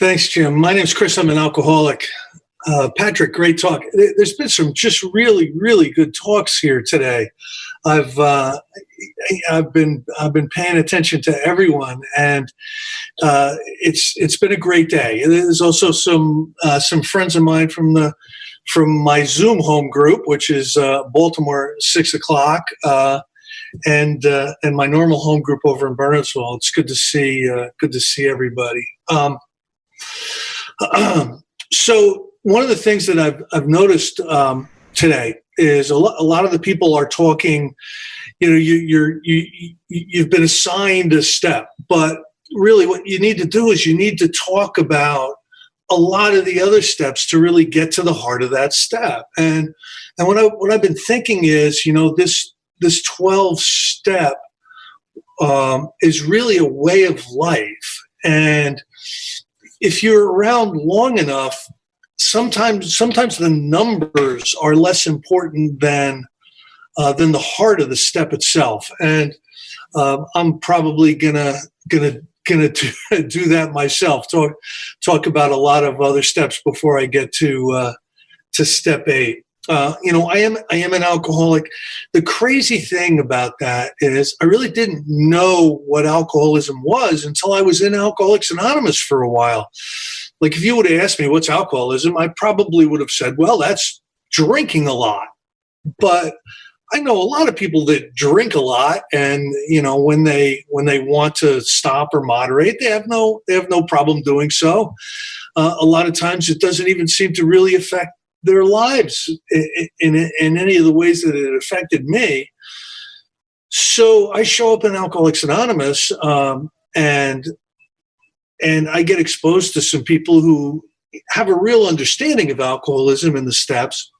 Thanks, Jim. My name's Chris. I'm an alcoholic. Patrick, great talk. There's been some just really, really good talks here today. I've been paying attention to everyone, and it's been a great day. There's also some friends of mine from my Zoom home group, which is Baltimore 6 o'clock, and my normal home group over in Bernardsville. It's good to see everybody. So one of the things that I've noticed today is a lot of the people are talking. You've been assigned a step, but really what you need to do is you need to talk about a lot of the other steps to really get to the heart of that step. And what I've been thinking is, this 12 step is really a way of life. And if you're around long enough, sometimes the numbers are less important than the heart of the step itself. And I'm probably gonna do that myself. Talk about a lot of other steps before I get to step 8. I am an alcoholic. The crazy thing about that is I really didn't know what alcoholism was until I was in Alcoholics Anonymous for a while. Like, if you would have asked me what's alcoholism, I probably would have said, well, that's drinking a lot. But I know a lot of people that drink a lot, and when they want to stop or moderate, they have no problem doing so. A lot of times it doesn't even seem to really affect their lives in any of the ways that it affected me. So I show up in Alcoholics Anonymous, and I get exposed to some people who have a real understanding of alcoholism and the steps.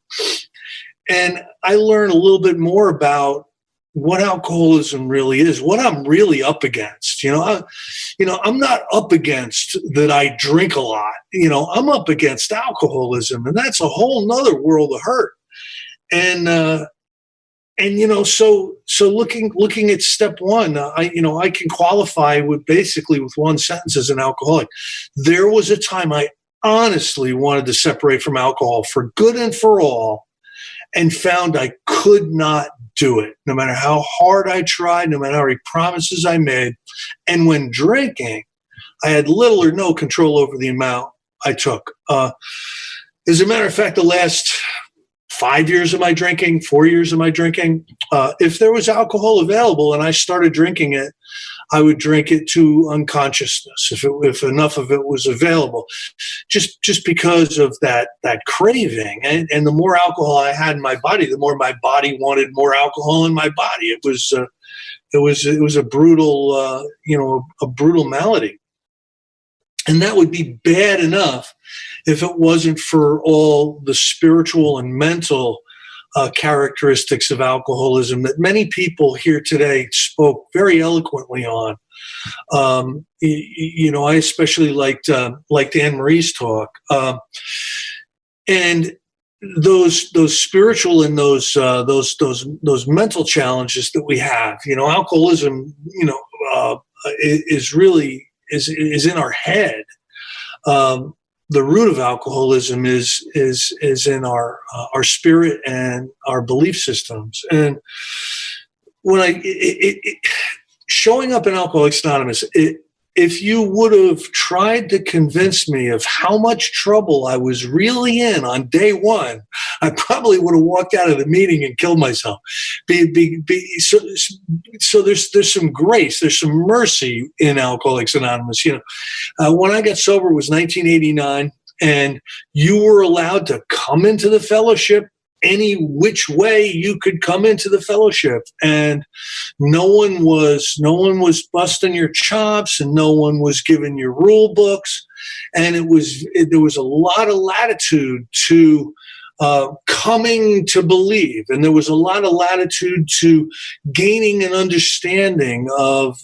And I learn a little bit more about what alcoholism really is, what I'm really up against. I'm not up against that I drink a lot. I'm up against alcoholism, and that's a whole nother world of hurt. So looking at step 1, I can qualify with one sentence as an alcoholic. There was a time I honestly wanted to separate from alcohol for good and for all, and found I could not do it, no matter how hard I tried, no matter how many promises I made. And when drinking, I had little or no control over the amount I took. As a matter of fact, the last 5 years of my drinking, 4 years of my drinking, if there was alcohol available and I started drinking it, I would drink it to unconsciousness if enough of it was available, just because of that craving. And the more alcohol I had in my body, the more my body wanted more alcohol in my body. It was a brutal, a brutal malady. And that would be bad enough if it wasn't for all the spiritual and mental characteristics of alcoholism that many people here today spoke very eloquently on. I especially liked Anne Marie's talk, and those spiritual and those mental challenges that we have. Alcoholism, is really in our head. The root of alcoholism is in our spirit and our belief systems. And when showing up in Alcoholics Anonymous, if you would have tried to convince me of how much trouble I was really in on day 1, I probably would have walked out of the meeting and killed myself. So there's some grace, there's some mercy in Alcoholics Anonymous. When I got sober, it was 1989, and you were allowed to come into the fellowship any which way you could come into the fellowship, and no one was busting your chops, and no one was giving you rule books, and there was a lot of latitude to coming to believe, and there was a lot of latitude to gaining an understanding of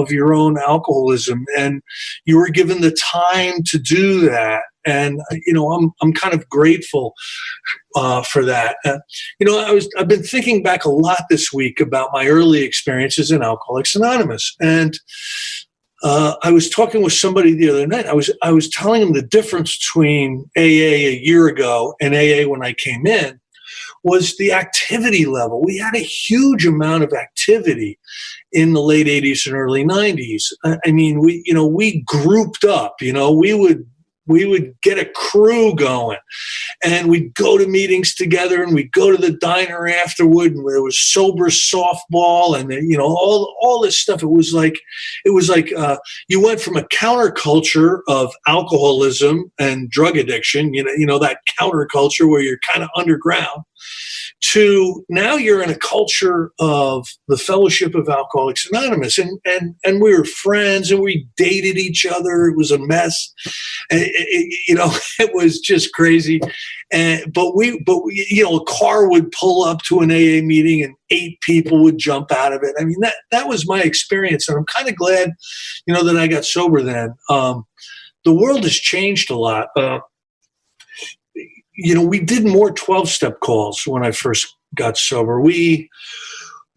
your own alcoholism, and you were given the time to do that. And I'm kind of grateful for that. I've been thinking back a lot this week about my early experiences in Alcoholics Anonymous, and I was talking with somebody the other night. I was telling them the difference between AA a year ago and AA when I came in was the activity level. We had a huge amount of activity in the late 80s and early 90s. I mean, we grouped up, we would get a crew going, and we'd go to meetings together, and we'd go to the diner afterward, and there was sober softball, and all this stuff. It was like you went from a counterculture of alcoholism and drug addiction, that counterculture where you're kind of underground, to now you're in a culture of the Fellowship of Alcoholics Anonymous, and we were friends, and we dated each other. It was a mess, and it was just crazy. But a car would pull up to an AA meeting, and 8 people would jump out of it. I mean, that was my experience, and I'm kind of glad, that I got sober then. The world has changed a lot. We did more 12-step calls when I first got sober. We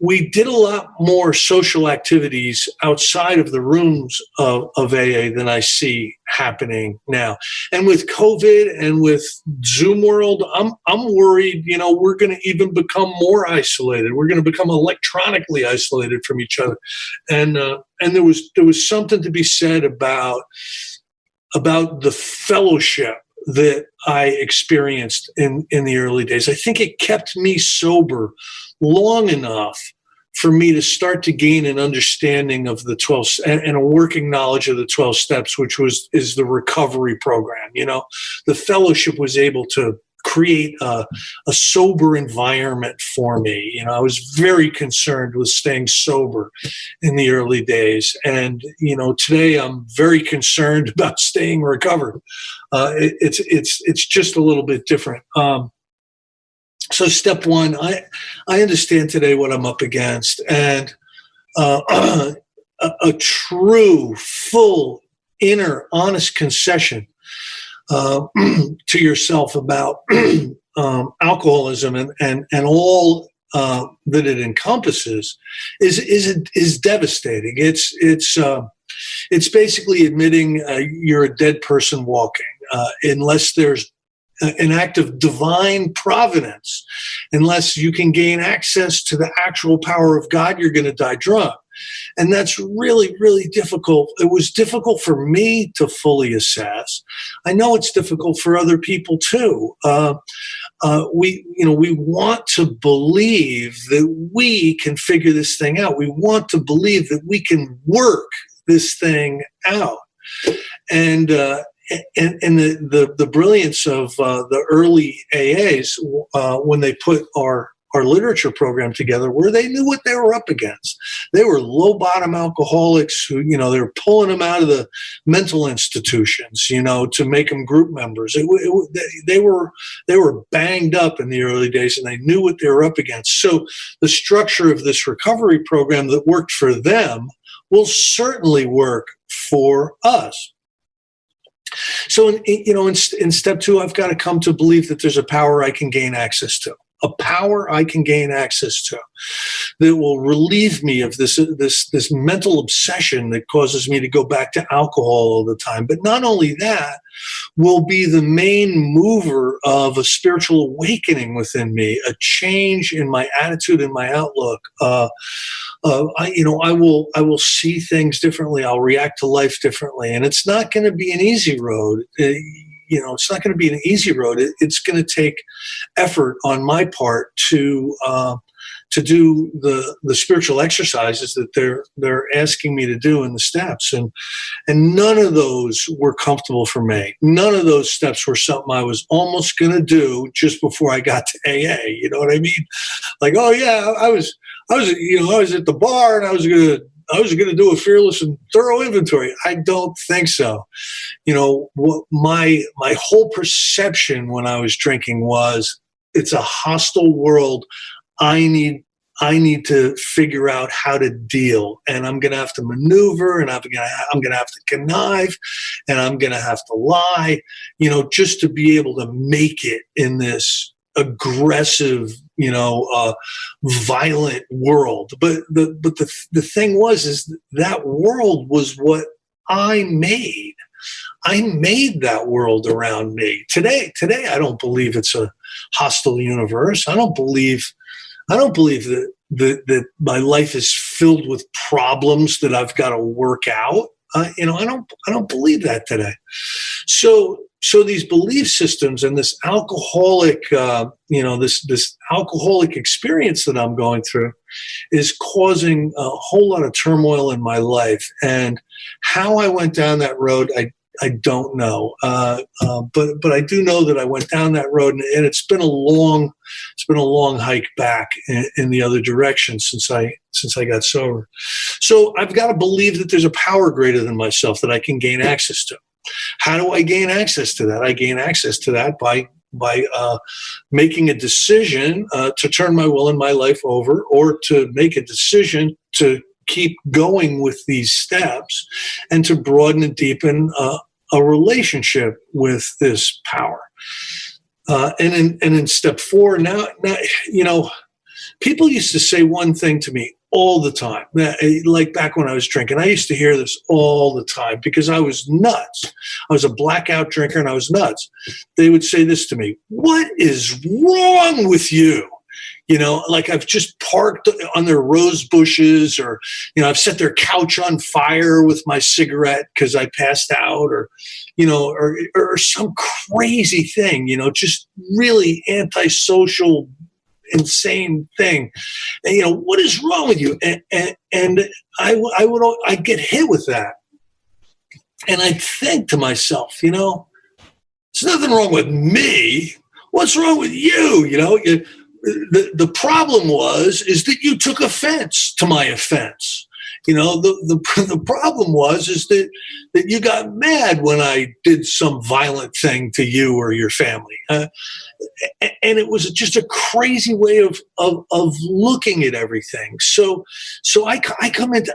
did a lot more social activities outside of the rooms of AA than I see happening now. And with COVID and with Zoom world, I'm worried, we're going to even become more isolated. We're going to become electronically isolated from each other. And there was something to be said about the fellowship that I experienced in the early days. I think it kept me sober long enough for me to start to gain an understanding of the 12 and a working knowledge of the 12 steps, which is the recovery program. The fellowship was able to create a sober environment for me. I was very concerned with staying sober in the early days. And, today I'm very concerned about staying recovered. It's just a little bit different. So step one, I understand today what I'm up against, and a true, full, inner, honest concession to yourself about alcoholism and all that it encompasses is devastating. It's basically admitting you're a dead person walking, unless there's an act of divine providence. Unless you can gain access to the actual power of God, you're going to die drunk. And that's really, really difficult. It was difficult for me to fully assess. I know it's difficult for other people too. We want to believe that we can figure this thing out. We want to believe that we can work this thing out. And the brilliance of the early AAs when they put our literature program together, where they knew what they were up against. They were low bottom alcoholics who, they were pulling them out of the mental institutions, to make them group members. They were banged up in the early days, and they knew what they were up against. So the structure of this recovery program that worked for them will certainly work for us. So, in step 2, I've got to come to believe that there's a power I can gain access to. A power I can gain access to that will relieve me of this mental obsession that causes me to go back to alcohol all the time. But not only that, will be the main mover of a spiritual awakening within me, a change in my attitude and my outlook. I will see things differently. I'll react to life differently, and it's not going to be an easy road. It's not going to be an easy road. It's going to take effort on my part to do the spiritual exercises that they're asking me to do in the steps, and none of those were comfortable for me. None of those steps were something I was almost going to do just before I got to AA. You know what I mean? Like, oh yeah, I was at the bar, and I was going to do a fearless and thorough inventory. I don't think so. What my whole perception when I was drinking was, it's a hostile world. I need to figure out how to deal, and I'm going to have to maneuver, and I'm going to have to connive, and I'm going to have to lie, just to be able to make it in this aggressive, violent world. But the thing is that world was what I made. I made that world around me. Today, I don't believe it's a hostile universe. I don't believe that my life is filled with problems that I've got to work out. I don't believe that today. So these belief systems and this alcoholic, this alcoholic experience that I'm going through is causing a whole lot of turmoil in my life. And how I went down that road, I don't know, but I do know that I went down that road, and it's been a long hike back in the other direction since I got sober. So I've got to believe that there's a power greater than myself that I can gain access to. How do I gain access to that? I gain access to that by making a decision to turn my will and my life over, or to make a decision to keep going with these steps and to broaden and deepen a relationship with this power. And in step 4, now, people used to say one thing to me all the time, like back when I was drinking. I used to hear this all the time because I was nuts. I was a blackout drinker and I was nuts. They would say this to me: "What is wrong with you?" Like I've just parked on their rose bushes, or, I've set their couch on fire with my cigarette because I passed out, or some crazy thing, just really antisocial, insane thing. And, what is wrong with you? And I'd get hit with that. And I'd think to myself, there's nothing wrong with me. What's wrong with you? The problem is that you took offense to my offense. The problem is that you got mad when I did some violent thing to you or your family. And it was just a crazy way of looking at everything. So I come into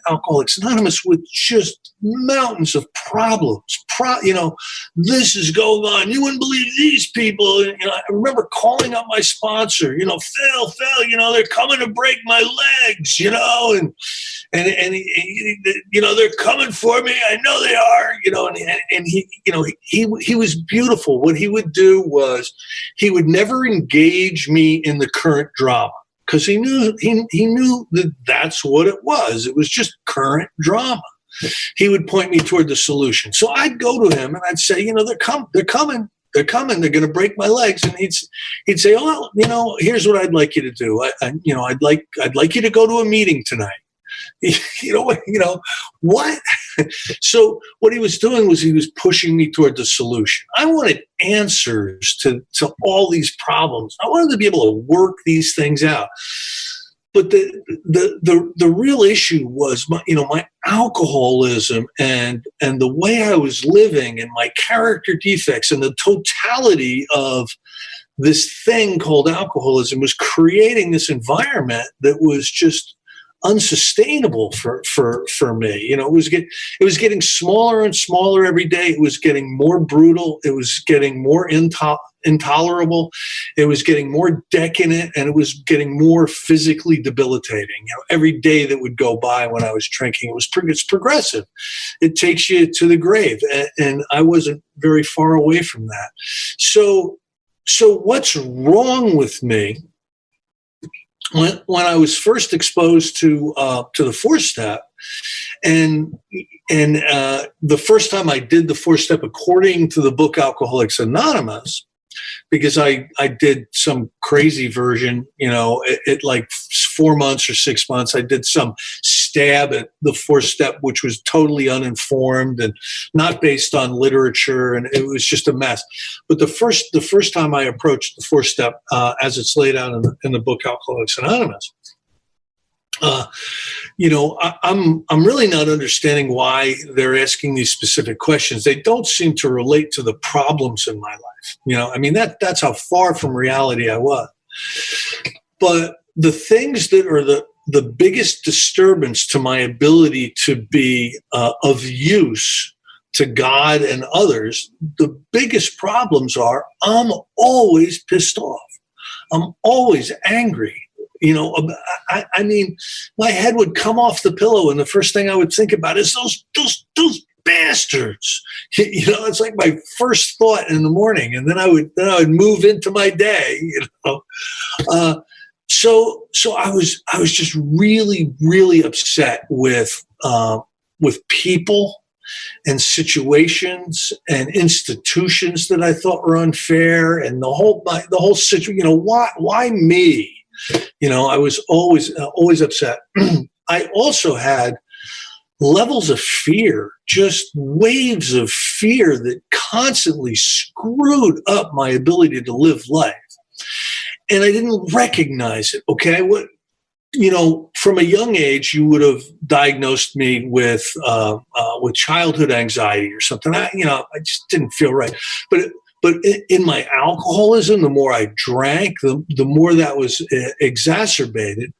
Alcoholics Anonymous with just mountains of problems. This is going on. You wouldn't believe these people. I remember calling up my sponsor. Phil, they're coming to break my legs. And they're coming for me. I know they are. And he was beautiful. What he would do was he would never engage me in the current drama, because he knew that that's what it was. It was just current drama. He would point me toward the solution. So I'd go to him and I'd say, they're coming. They're coming. They're going to break my legs. And he'd say, oh, well, here's what I'd like you to do. I'd like you to go to a meeting tonight. What? So what he was doing was he was pushing me toward the solution. I wanted answers to all these problems. I wanted to be able to work these things out. But the real issue was my alcoholism and the way I was living and my character defects and the totality of this thing called alcoholism was creating this environment that was just unsustainable for me. It was getting smaller and smaller every day. It was getting more brutal. It was getting more intolerable. It was getting more decadent, and it was getting more physically debilitating. Every day that would go by when I was drinking, it's progressive. It takes you to the grave, and I wasn't very far away from that. So what's wrong with me? When I was first exposed to the 4-step, and the first time I did the 4-step according to the book Alcoholics Anonymous, because I did some crazy version, at like 4 months or 6 months, I did some stab at the 4-step, which was totally uninformed and not based on literature, and it was just a mess. But the first time I approached the 4-step as it's laid out in the book Alcoholics Anonymous, I'm really not understanding why they're asking these specific questions. They don't seem to relate to the problems in my life. That's how far from reality I was. But the things that are the biggest disturbance to my ability to be of use to God and others, the biggest problems are I'm always pissed off. I'm always angry. I mean, my head would come off the pillow, and the first thing I would think about is those bastards. It's like my first thought in the morning, and then I would move into my day. So I was just really, really upset with people and situations and institutions that I thought were unfair, and the whole situation. Why me? I was always upset. I also had levels of fear, just waves of fear that constantly screwed up my ability to live life. And I didn't recognize it. Okay. From a young age, you would have diagnosed me with childhood anxiety or something. I just didn't feel right. But in my alcoholism, the more I drank, the more that was exacerbated.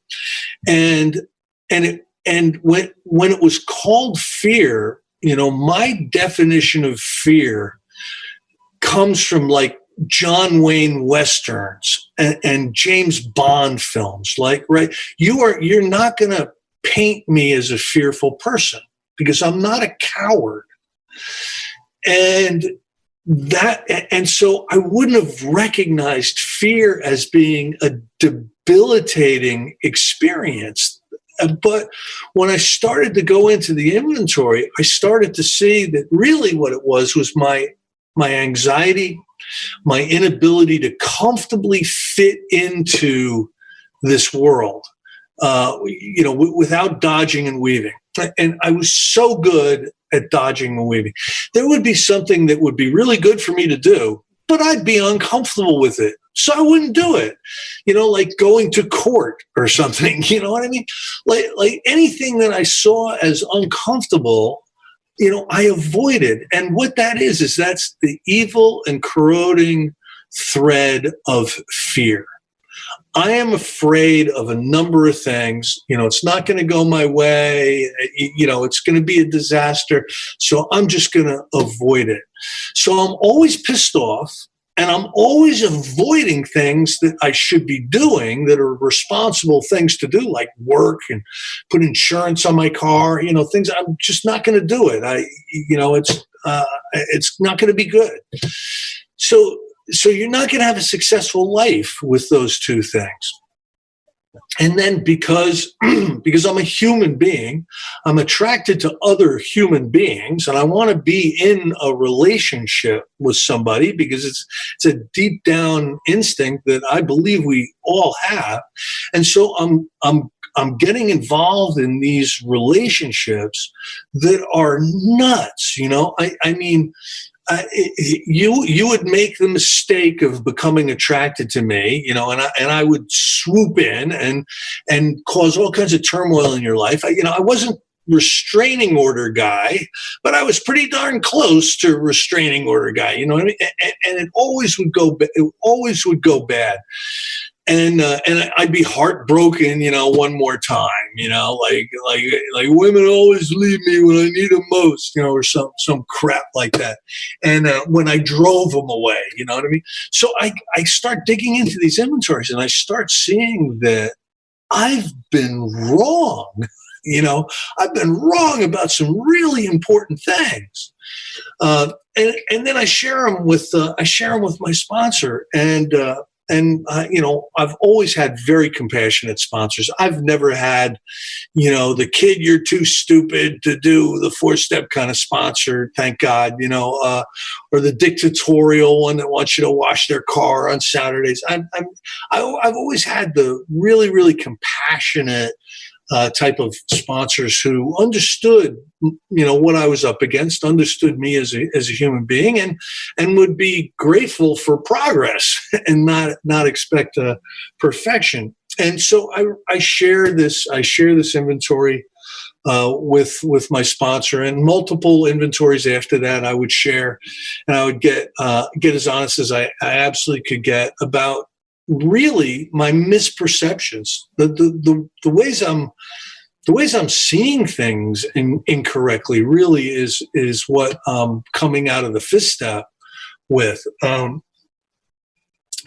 And when it was called fear, my definition of fear comes from like John Wayne Westerns and James Bond films. Like, right, you're not going to paint me as a fearful person because I'm not a coward. And so I wouldn't have recognized fear as being a debilitating experience. But when I started to go into the inventory, I started to see that really what it was my anxiety, my inability to comfortably fit into this world, without dodging and weaving. And I was so good at dodging and weaving. There would be something that would be really good for me to do, but I'd be uncomfortable with it. So I wouldn't do it, like going to court or something, you know what I mean? Like anything that I saw as uncomfortable, I avoided. And what that is that's the evil and corroding thread of fear. I am afraid of a number of things. It's not going to go my way. It's going to be a disaster. So I'm just going to avoid it. So I'm always pissed off, and I'm always avoiding things that I should be doing that are responsible things to do, like work and put insurance on my car, things. I'm just not going to do it. It's not going to be good. So you're not going to have a successful life with those two things. And then because I'm a human being, I'm attracted to other human beings, and I want to be in a relationship with somebody because it's a deep down instinct that I believe we all have. And so I'm getting involved in these relationships that are nuts. I mean, you would make the mistake of becoming attracted to me, and I would swoop in and cause all kinds of turmoil in your life. I wasn't restraining order guy, but I was pretty darn close to restraining order guy. You know what I mean? And it always would go. It always would go bad. And I'd be heartbroken, one more time, like women always leave me when I need them most, or some crap like that. And when I drove them away, you know what I mean? So I start digging into these inventories, and I start seeing that I've been wrong. I've been wrong about some really important things. And then I share them with my sponsor, and I've always had very compassionate sponsors. I've never had, the kid you're too stupid to do the 4-step kind of sponsor, thank God, or the dictatorial one that wants you to wash their car on Saturdays. I've always had the really, really compassionate type of sponsors who understood, what I was up against, understood me as a human being, and would be grateful for progress and not expect perfection. And so I share this inventory with my sponsor, and multiple inventories after that I would share, and I would get as honest as I absolutely could get about really my misperceptions, the ways I'm seeing things incorrectly really is what I'm coming out of the 5th step with.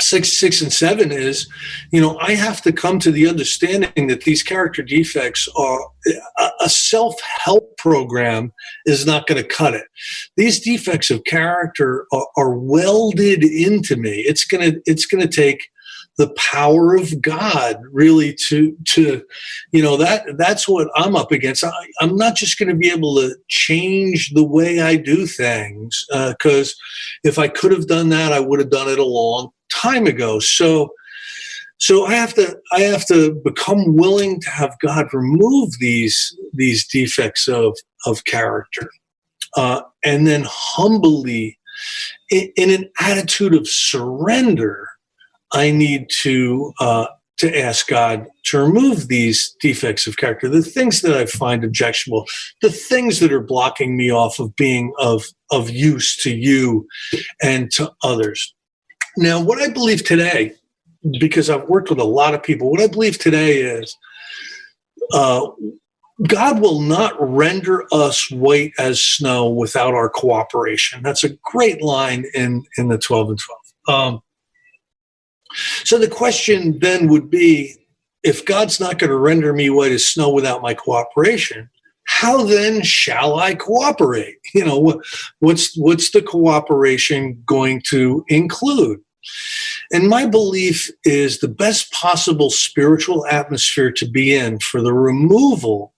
six, and seven is, I have to come to the understanding that these character defects are a self-help program is not going to cut it. These defects of character are welded into me. It's going to take the power of God really to that's what I'm up against. I'm not just going to be able to change the way I do things, because if I could have done that, I would have done it a long time ago. So I have to become willing to have God remove these defects of character, and then humbly, in an attitude of surrender, I need to ask God to remove these defects of character, the things that I find objectionable, the things that are blocking me off of being of use to you and to others. Now, what I believe today, because I've worked with a lot of people, what I believe today is God will not render us white as snow without our cooperation. That's a great line in the 12 and 12. So the question then would be, if God's not going to render me white as snow without my cooperation, how then shall I cooperate? What's the cooperation going to include? And my belief is the best possible spiritual atmosphere to be in for the removal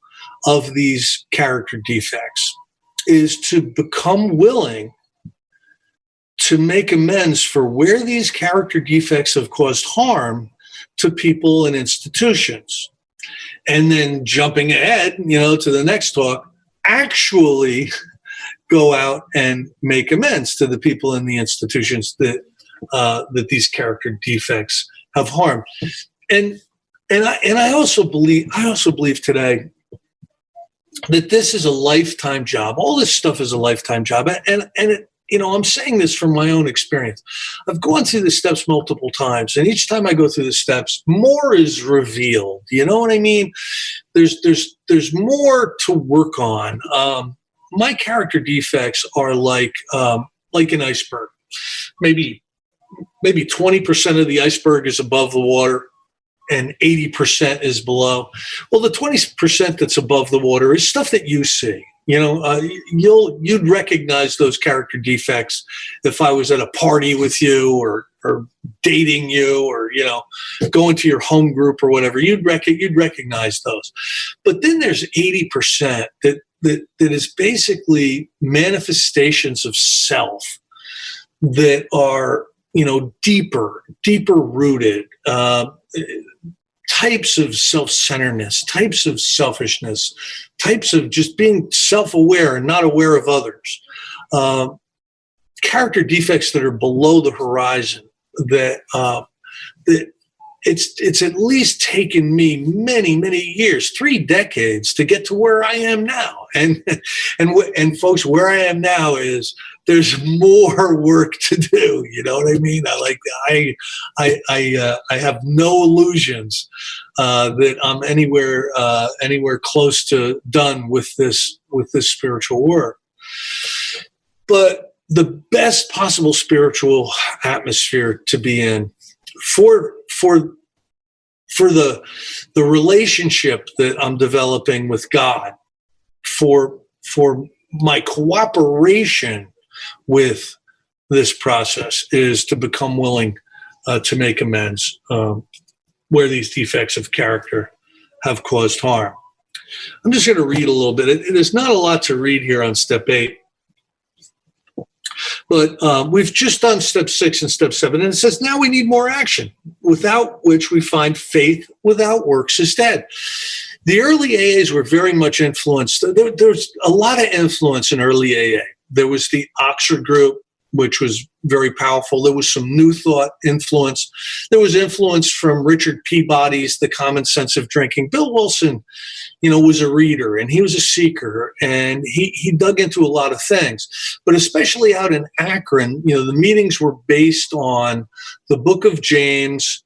of these character defects is to become willing to make amends for where these character defects have caused harm to people and institutions. And then jumping ahead, to the next talk, actually go out and make amends to the people and the institutions that these character defects have harmed. And I also believe today that this is a lifetime job. All this stuff is a lifetime job. And I'm saying this from my own experience. I've gone through the steps multiple times, and each time I go through the steps, more is revealed. You know what I mean? There's more to work on. My character defects are like an iceberg. Maybe 20% of the iceberg is above the water and 80% is below. Well, the 20% that's above the water is stuff that you see. You'd recognize those character defects if I was at a party with you or dating you or, going to your home group or whatever. You'd recognize those. But then there's 80% that is basically manifestations of self that are, deeper rooted, types of self-centeredness, types of selfishness, types of just being self-aware and not aware of others. Character defects that are below the horizon that it's at least taken me many, many years, 3 decades to get to where I am now. And folks, where I am now is there's more work to do. You know what I mean? I have no illusions that I'm anywhere close to done with this spiritual work. But the best possible spiritual atmosphere to be in for the relationship that I'm developing with God, for my cooperation with this process, is to become willing to make amends where these defects of character have caused harm. I'm just going to read a little bit. There's not a lot to read here on step 8. But we've just done step 6 and step 7, and it says now we need more action, without which we find faith without works is dead. The early AAs were very much influenced. There's a lot of influence in early AA. There was the Oxford group, which was very powerful. There was some New Thought influence. There was influence from Richard Peabody's The Common Sense of Drinking. Bill Wilson, was a reader and he was a seeker, and he dug into a lot of things. But especially out in Akron, the meetings were based on the Book of James,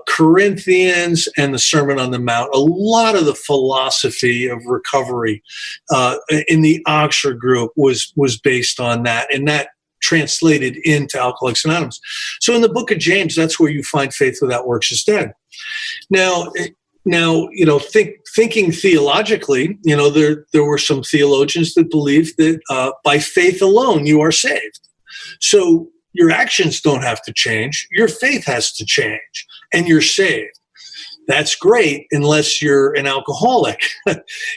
Corinthians, and the Sermon on the Mount. A lot of the philosophy of recovery in the Oxford group was based on that, and that translated into Alcoholics Anonymous. So in the book of James, that's where you find faith without works is dead. Now, thinking theologically, there were some theologians that believed that by faith alone you are saved. So your actions don't have to change. Your faith has to change, and you're saved. That's great unless you're an alcoholic.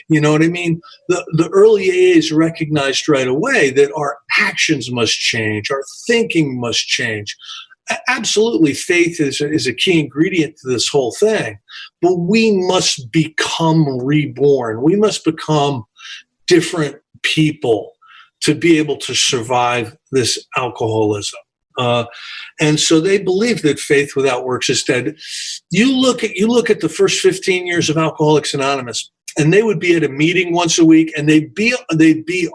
You know what I mean? The early AAs recognized right away that our actions must change, our thinking must change. Absolutely, faith is a key ingredient to this whole thing. But we must become reborn. We must become different people to be able to survive this alcoholism. And so they believe that faith without works is dead. You look at the first 15 years of Alcoholics Anonymous, and they would be at a meeting once a week, and they'd be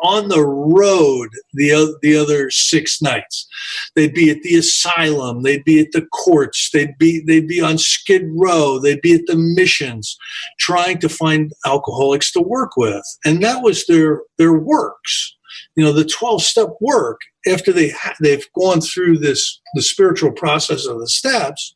on the road the other 6 nights. They'd be at the asylum, they'd be at the courts, they'd be on Skid Row, they'd be at the missions, trying to find alcoholics to work with, and that was their works. The 12-step work, after they've gone through the spiritual process of the steps,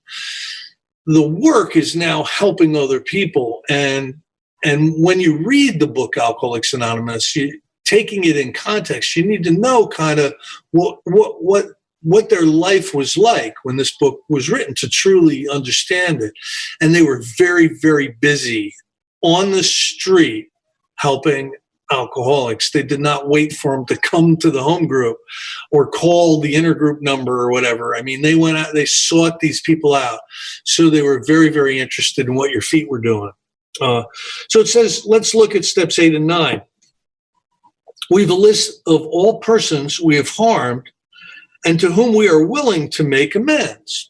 the work is now helping other people. And when you read the book Alcoholics Anonymous, taking it in context, you need to know kind of what their life was like when this book was written to truly understand it. And they were very, very busy on the street helping alcoholics. They did not wait for them to come to the home group or call the intergroup number or whatever. I mean, they went out, they sought these people out. So they were very, very interested in what your feet were doing. So it says, let's look at steps 8 and 9. We have a list of all persons we have harmed and to whom we are willing to make amends.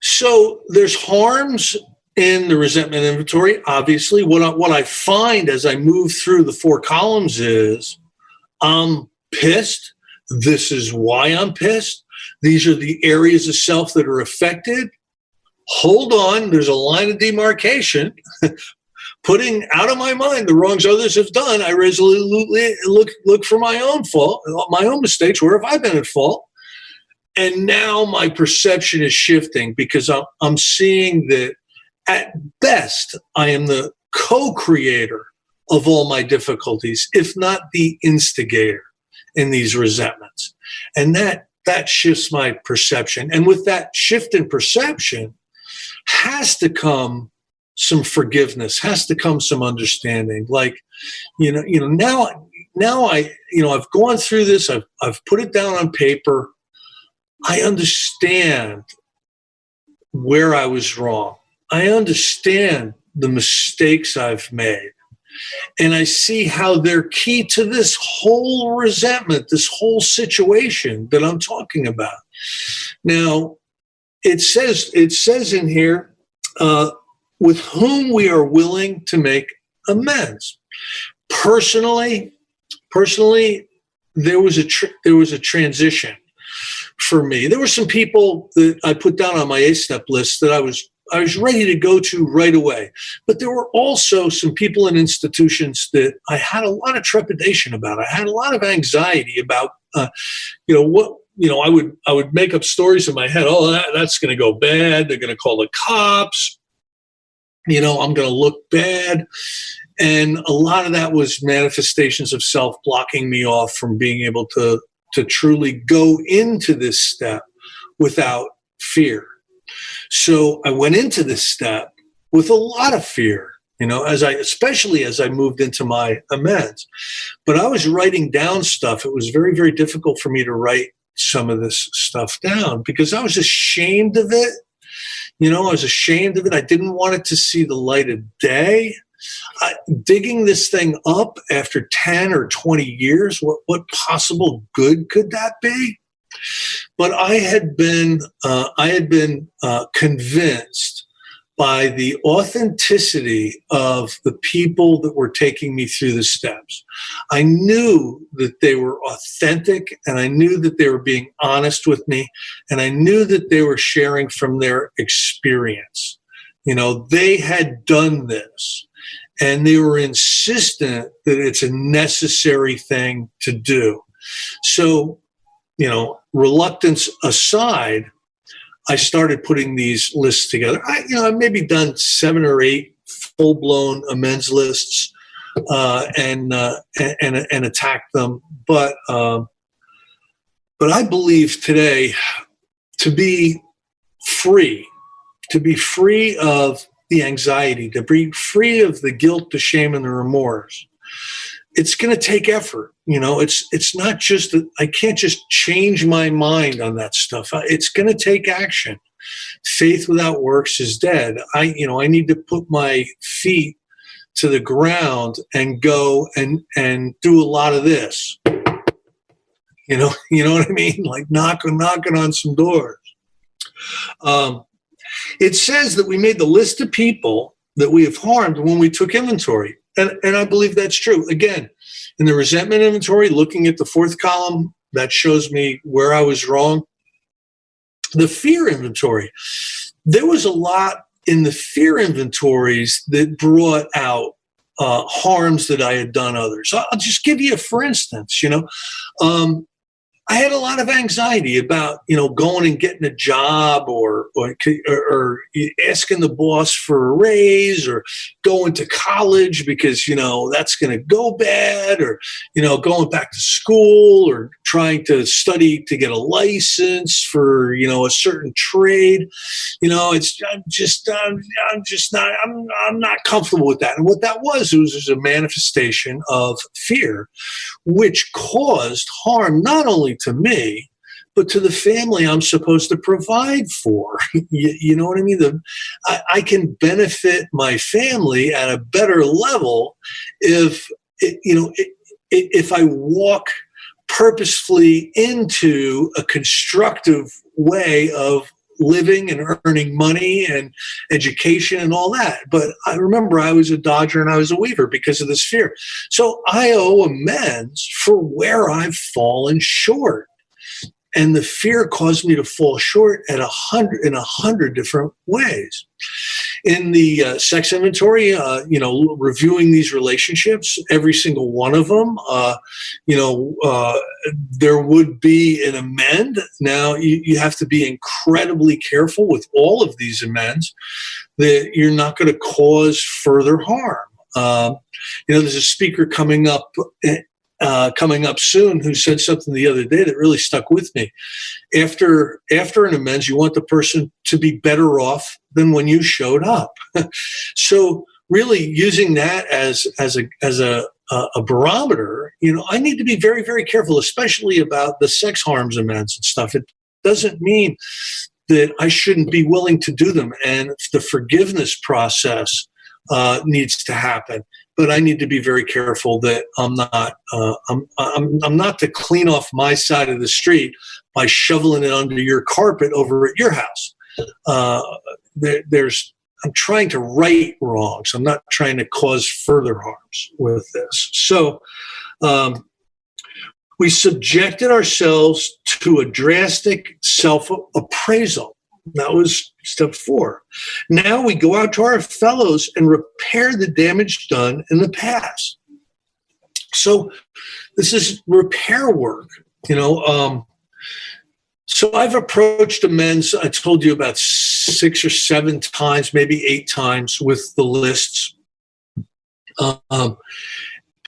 So there's harms in the resentment inventory. Obviously, what I find as I move through the 4 columns is I'm pissed. This is why I'm pissed. These are the areas of self that are affected. Hold on, there's a line of demarcation. Putting out of my mind the wrongs others have done, I resolutely look for my own fault, my own mistakes. Where have I been at fault? And now my perception is shifting because I'm seeing that at best, I am the co-creator of all my difficulties, if not the instigator in these resentments. And that shifts my perception. And with that shift in perception has to come some forgiveness, has to come some understanding. Like, now I've gone through this, I've put it down on paper. I understand where I was wrong. I understand the mistakes I've made, and I see how they're key to this whole resentment, this whole situation that I'm talking about. Now, it says in here, with whom we are willing to make amends. Personally, there was a transition for me. There were some people that I put down on my 8-step list that I was ready to go to right away. But there were also some people in institutions that I had a lot of trepidation about. I had a lot of anxiety about, I would make up stories in my head. Oh, that's going to go bad. They're going to call the cops. I'm going to look bad. And a lot of that was manifestations of self blocking me off from being able to truly go into this step without fear. So I went into this step with a lot of fear, especially as I moved into my amends. But I was writing down stuff. It was very, very difficult for me to write some of this stuff down because I was ashamed of it. I was ashamed of it. I didn't want it to see the light of day. Digging this thing up after 10 or 20 years, what possible good could that be? But I had been convinced by the authenticity of the people that were taking me through the steps. I knew that they were authentic, and I knew that they were being honest with me, and I knew that they were sharing from their experience. They had done this, and they were insistent that it's a necessary thing to do. So, reluctance aside, I started putting these lists together. I've maybe done 7 or 8 full-blown amends lists and attacked them. But I believe today to be free of the anxiety, to be free of the guilt, the shame, and the remorse, it's going to take effort. It's not just that I can't just change my mind on that stuff. It's going to take action. Faith without works is dead. I need to put my feet to the ground and go and do a lot of this. You know what I mean? Like knocking on some doors. It says that we made the list of people that we have harmed when we took inventory. And I believe that's true. Again, in the resentment inventory, looking at the 4th column, that shows me where I was wrong. The fear inventory, there was a lot in the fear inventories that brought out harms that I had done others. I'll just give you for instance, I had a lot of anxiety about, going and getting a job or asking the boss for a raise or going to college because, that's going to go bad or, going back to school or trying to study to get a license for, a certain trade. I'm not comfortable with that. And what that was a manifestation of fear, which caused harm not only to me, but to the family I'm supposed to provide for. You know what I mean? I can benefit my family at a better level if I walk purposefully into a constructive way of living and earning money and education and all that. But I remember I was a dodger and I was a weaver because of this fear. So I owe amends for where I've fallen short. And the fear caused me to fall short in 100 different ways. In the sex inventory, reviewing these relationships, every single one of them, there would be an amend. Now, you have to be incredibly careful with all of these amends that you're not going to cause further harm. There's a speaker coming up soon who said something the other day that really stuck with me. After an amends, you want the person to be better off than when you showed up. So really using that as a barometer, I need to be very, very careful, especially about the sex harms amends and stuff. It doesn't mean that I shouldn't be willing to do them. And the forgiveness process needs to happen. But I need to be very careful that I'm not to clean off my side of the street by shoveling it under your carpet over at your house. I'm trying to right wrongs. I'm not trying to cause further harms with this. So we subjected ourselves to a drastic self-appraisal. That was step 4. Now we go out to our fellows and repair the damage done in the past. So this is repair work, So I've approached amends, I told you, about 6 or 7 times, maybe 8 times with the lists.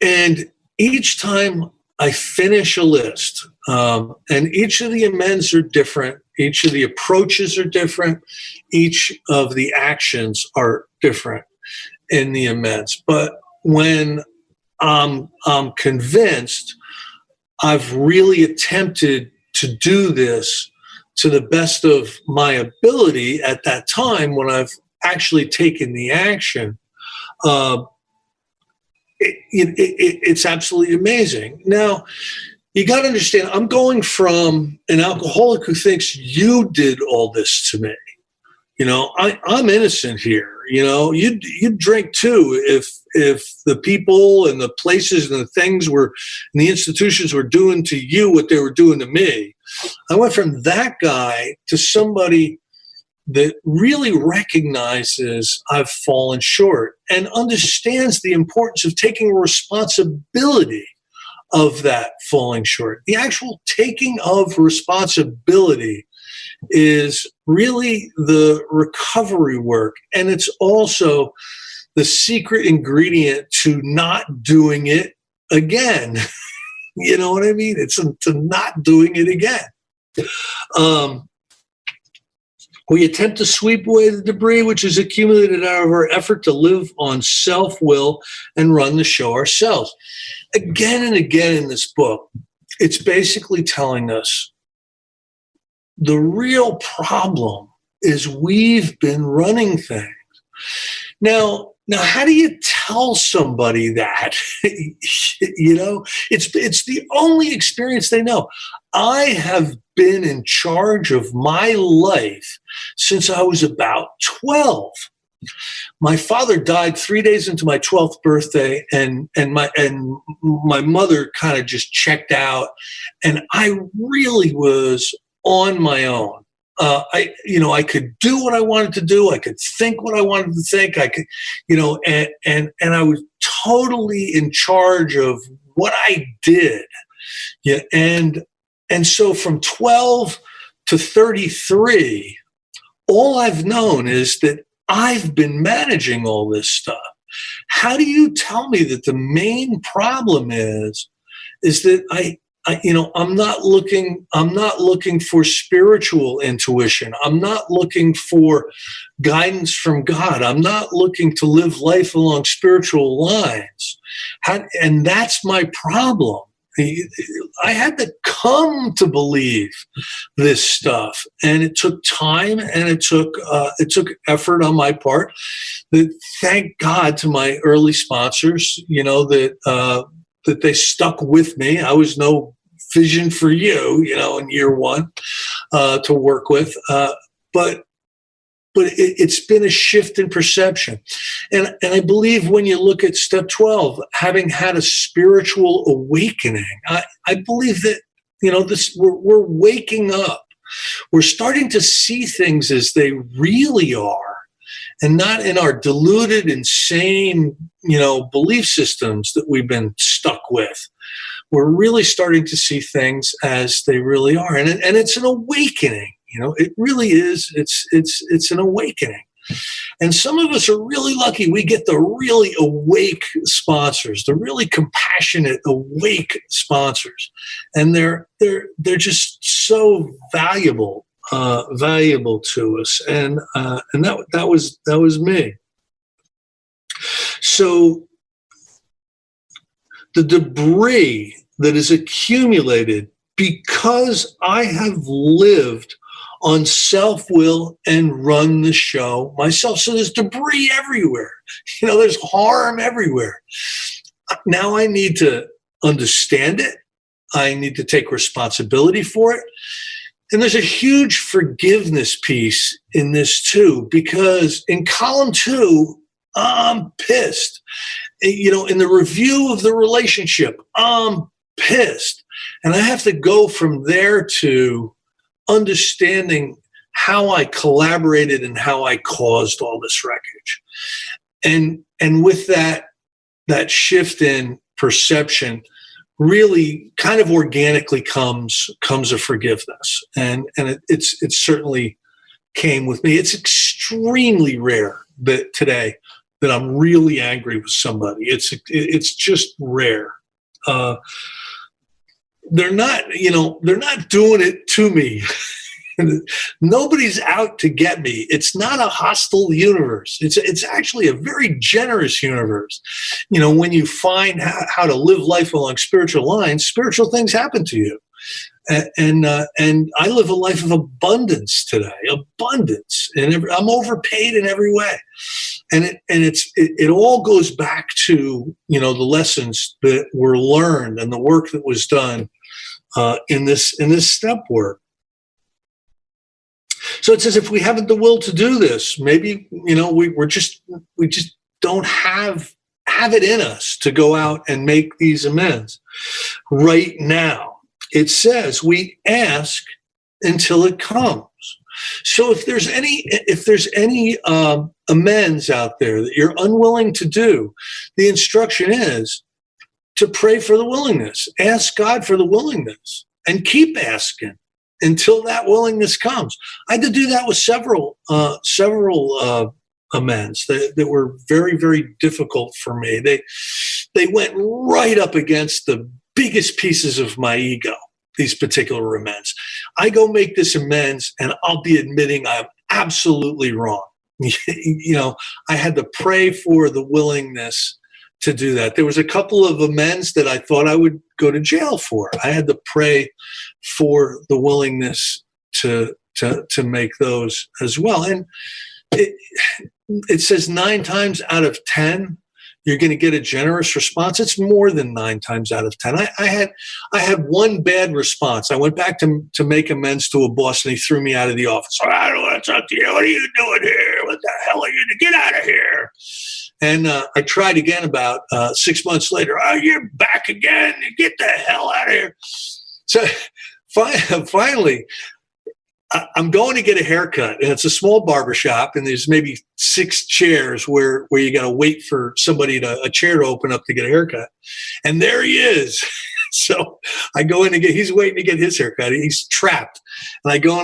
And each time I finish a list, and each of the amends are different. Each of the approaches are different. Each of the actions are different in the amends. But when I'm convinced I've really attempted to do this to the best of my ability at that time when I've actually taken the action, it's absolutely amazing. Now, you got to understand, I'm going from an alcoholic who thinks you did all this to me. I'm innocent here. You'd drink too if the people and the places and the things and the institutions were doing to you what they were doing to me. I went from that guy to somebody that really recognizes I've fallen short and understands the importance of taking responsibility of that falling short. The actual taking of responsibility is really the recovery work. And it's also the secret ingredient to not doing it again. You know what I mean? It's to not doing it again. We attempt to sweep away the debris which is accumulated out of our effort to live on self-will and run the show ourselves. Again and again in this book, it's basically telling us the real problem is we've been running things. Now, how do you tell somebody that? You know, it's the only experience they know. I have been in charge of my life since I was about 12. My father died 3 days into my 12th birthday, and my mother kind of just checked out, and I really was on my own. I could do what I wanted to do. I could think what I wanted to think. I could, and I was totally in charge of what I did. Yeah. And so from 12 to 33, all I've known is that I've been managing all this stuff. How do you tell me that the main problem is that I'm not looking for spiritual intuition. I'm not looking for guidance from God. I'm not looking to live life along spiritual lines. And that's my problem. I had to come to believe this stuff, and it took time, and it took effort on my part. That, thank God to my early sponsors, that they stuck with me. I was no vision for you, in year one to work with, but it's been a shift in perception. And I believe when you look at step 12, having had a spiritual awakening, I believe that, we're waking up. We're starting to see things as they really are, and not in our deluded, insane, belief systems that we've been stuck with. We're really starting to see things as they really are. And it's an awakening. It really is. It's an awakening. And some of us are really lucky. We get the really awake sponsors, the really compassionate, awake sponsors. And they're just so valuable to us. And that was me. So the debris that is accumulated because I have lived on self-will and run the show myself. So there's debris everywhere. There's harm everywhere. Now I need to understand it. I need to take responsibility for it. And there's a huge forgiveness piece in this too, because in column 2, I'm pissed. In the review of the relationship, I'm pissed. And I have to go from there to understanding how I collaborated and how I caused all this wreckage. And with that shift in perception, really kind of organically comes a forgiveness. And it certainly came with me. It's extremely rare that today that I'm really angry with somebody. It's just rare. They're not doing it to me. Nobody's out to get me. It's not a hostile universe. It's actually a very generous universe. When you find how to live life along spiritual lines, spiritual things happen to you. And I live a life of abundance today. Abundance, and I'm overpaid in every way. And it all goes back to the lessons that were learned and the work that was done in this step work. So it says if we haven't the will to do this, maybe we just don't have it in us to go out and make these amends right now. It says we ask until it comes. So if there's any amends out there that you're unwilling to do, the instruction is to pray for the willingness. Ask God for the willingness and keep asking until that willingness comes. I had to do that with several amends that were very, very difficult for me. They went right up against the biggest pieces of my ego, these particular amends. I go make this amends and I'll be admitting I'm absolutely wrong. I had to pray for the willingness to do that. There was a couple of amends that I thought I would go to jail for. I had to pray for the willingness to make those as well. And it says 9 times out of 10, you're going to get a generous response. It's more than 9 times out of 10. I had one bad response. I went back to make amends to a boss, and he threw me out of the office. I don't want to talk to you. What are you doing here? What the hell are you doing? Get out of here. And I tried again about 6 months later. Oh, you're back again. Get the hell out of here. So finally, I'm going to get a haircut, and it's a small barbershop, and there's maybe 6 chairs where you got to wait for a chair to open up to get a haircut. And there he is. So I go in he's waiting to get his haircut. He's trapped. And I go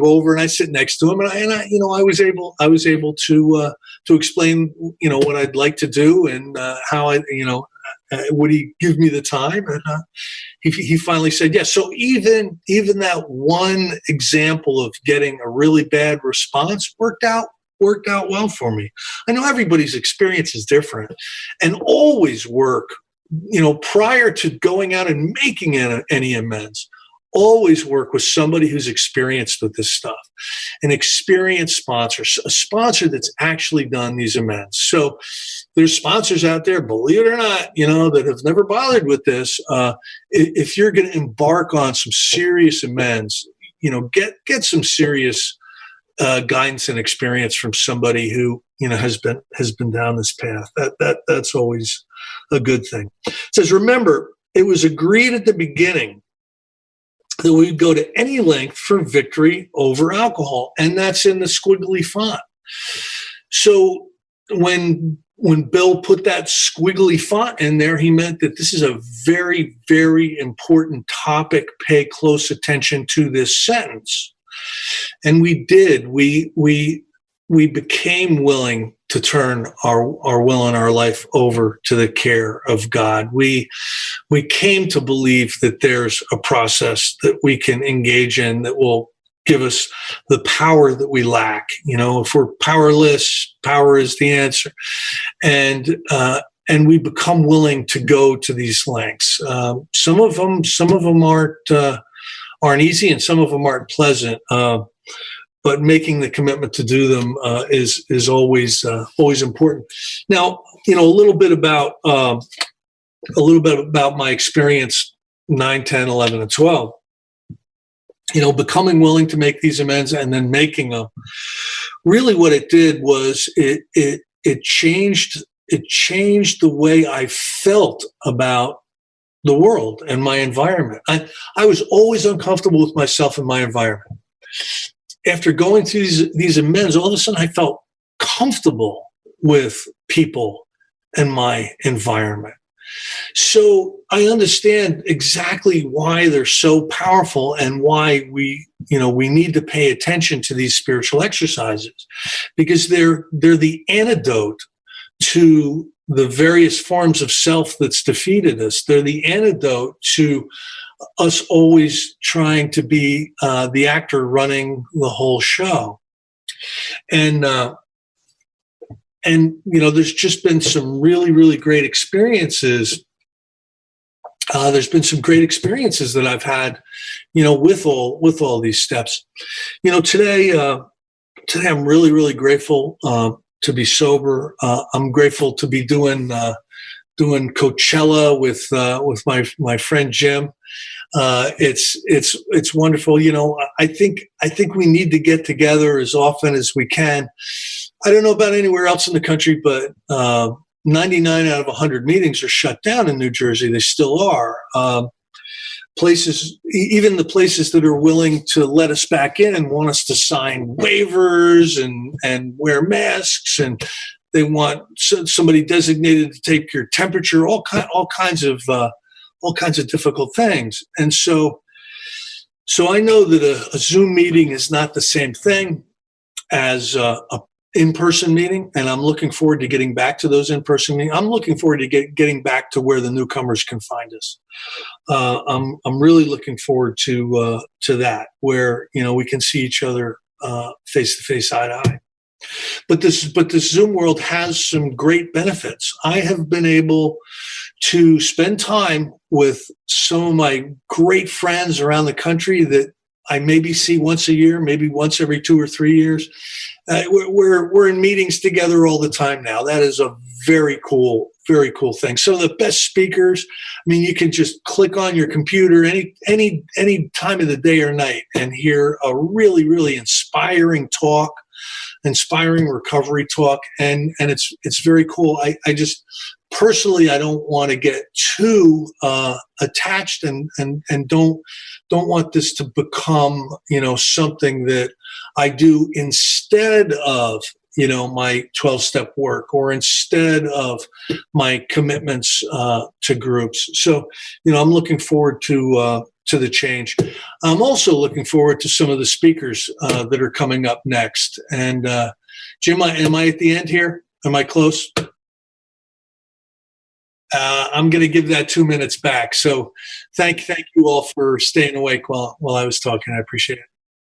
over and I sit next to him, and I was able to explain, what I'd like to do and how would he give me the time? And he finally said yes. So even that one example of getting a really bad response worked out well for me. I know everybody's experience is different, and always work, prior to going out and making any amends, always work with somebody who's experienced with this stuff, an experienced sponsor, a sponsor that's actually done these amends. So there's sponsors out there, believe it or not, that have never bothered with this. If you're going to embark on some serious amends, get some serious guidance and experience from somebody who has been down this path. That's always a good thing. It says, remember, it was agreed at the beginning that we'd go to any length for victory over alcohol, and that's in the squiggly font. So when Bill put that squiggly font in there, he meant that this is a very, very important topic. Pay close attention to this sentence. And we did. We became willing to turn our will and our life over to the care of God. We came to believe that there's a process that we can engage in that will give us the power that we lack. If we're powerless, power is the answer. And we become willing to go to these lengths. Some of them aren't easy, and some of them aren't pleasant. But making the commitment to do them is always important. Now, a little bit about my experience 9, 10, 11, and 12. Becoming willing to make these amends and then making them. Really, what it did was it changed the way I felt about the world and my environment. I was always uncomfortable with myself and my environment. After going through these amends, all of a sudden I felt comfortable with people and my environment. So I understand exactly why they're so powerful and why we need to pay attention to these spiritual exercises, because they're the antidote to the various forms of self that's defeated us. They're the antidote to us always trying to be the actor running the whole show. And there's just been some really, really great experiences. There's been some great experiences that I've had, with all these steps. Today I'm really, really grateful to be sober. I'm grateful to be doing Coachella with my friend Jim. It's wonderful. I think we need to get together as often as we can. I don't know about anywhere else in the country, but 99 out of 100 meetings are shut down in New Jersey. They still are. Places, even the places that are willing to let us back in and want us to sign waivers and wear masks, and somebody designated to take your temperature, all kinds of difficult things. And so I know that a Zoom meeting is not the same thing as a in-person meeting, and I'm looking forward to getting back to those in-person meetings. I'm looking forward to getting back to where the newcomers can find us. I'm really looking forward to that, where we can see each other face to face, eye to eye. But this Zoom world has some great benefits. I have been able to spend time with some of my great friends around the country that I maybe see once a year, maybe once every 2 or 3 years. We're in meetings together all the time now. That is a very cool thing. Some of the best speakers, I mean, you can just click on your computer any time of the day or night and hear a really, really inspiring talk, inspiring recovery talk, and it's very cool. I just personally, I don't want to get too attached and don't want this to become something that I do instead of my 12-step work or instead of my commitments to groups. So I'm looking forward to the change. I'm also looking forward to some of the speakers that are coming up next. And Jim, am I at the end here? Am I close? I'm going to give that 2 minutes back. So thank you all for staying awake while I was talking. I appreciate it.